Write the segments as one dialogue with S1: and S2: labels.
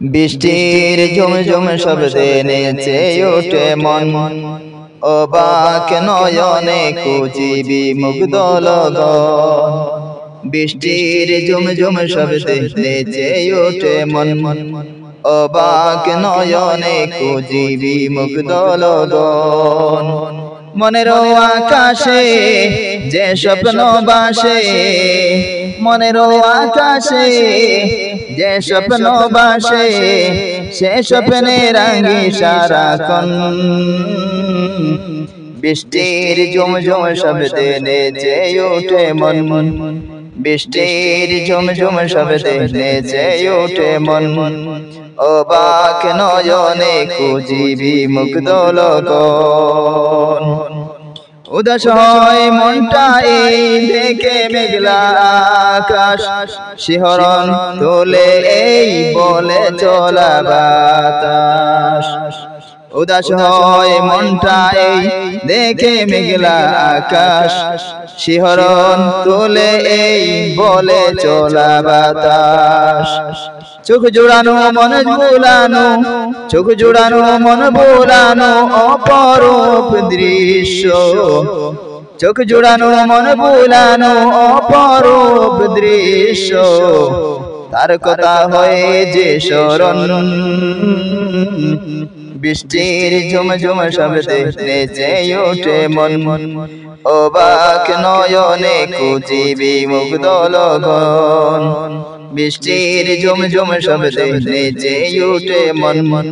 S1: বৃষ্টির ঝুমঝুম শব্দে নেচে ওঠে মন, অবাক নয়নে খুঁজিবি মুগ্ধ লগন। বৃষ্টির ঝুমঝুম শব্দে নেচে ওঠে মন, অবাক নয়নে খুঁজিবি মুগ্ধ লগন। মনের আকাশে যে স্বপ্ন বাসে, মনের আকাশে যে স্বপ্ন বাসে, সে স্বপ্নে রাঙি সারাক্ষণ। বৃষ্টির ঝুমঝুম শব্দে নেচে ওঠে মন, বৃষ্টির ঝুমঝুম শব্দে নেচে ওঠে মন, অবাক নয়নে খুঁজিবি মুগ্ধ লগন। উদাস হয় মনটা এই দেখে মেঘলা আকাশ, শিহরণ তোলে এই বলে চলা বাতাস। উদাস হয় মনটা এই দেখে মেঘলা আকাশ, শিহরণ তোলে এই বলে চলা বাতাস। চোখ জোড়ানো মন ভোলানো, চোখ জোড়ানো মন ভোলানো অপরূপ দৃশ্য, চোখ জোড়ানো মন ভোলানো অপরূপ দৃশ্য। তার কথা হয়ে যে স্মরণ, বৃষ্টির ঝুমঝুম শব্দে নেচে ওঠে মন, অবাক নয়নে খুঁজিবি মুগ্ধ লগন। বৃষ্টির ঝুমঝুম শব্দে নেচে ওঠে মন,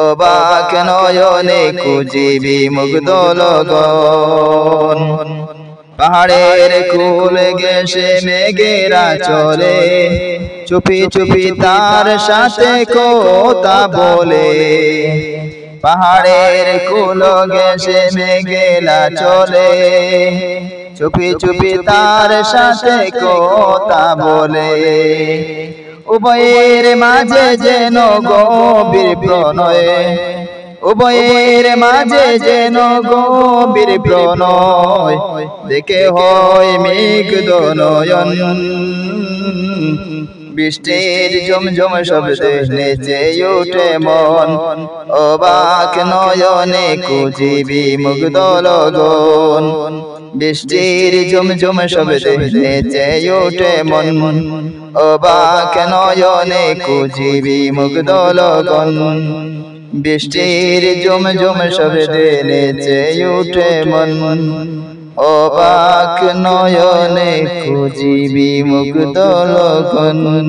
S1: অবাক নয়নে খুঁজিবি মুগ্ধ লগন। পাহাড়ের কোল ঘেঁষে মেঘেরা চলে, চুপি চুপি তার সাথে কথা বলে। পাহাড়ের কোল ঘেঁষে মেঘেরা চলে, চুপি চুপি তার সাথে কথা বলে। উভয়ের মাঝে যেন গভীর প্রণয়, উভয়ের মাঝে যেন গভীর প্রণয়, দেখে হয় মেঘ নয়ন। বৃষ্টির ঝুমঝুম শব্দে নেচে ওঠে মন, অবাক নয়নে খুঁজিবি মুগ্ধ লগন। বৃষ্টির ঝুমঝুম শব্দে নেচে ওঠে মন, অবাক নয়নে খুঁজিবি মুগ্ধ লগন। বৃষ্টির ঝুমঝুম শব্দে নেচে ওঠে মন, অবাক নয়নে খুঁজিবি মুগ্ধ লগন।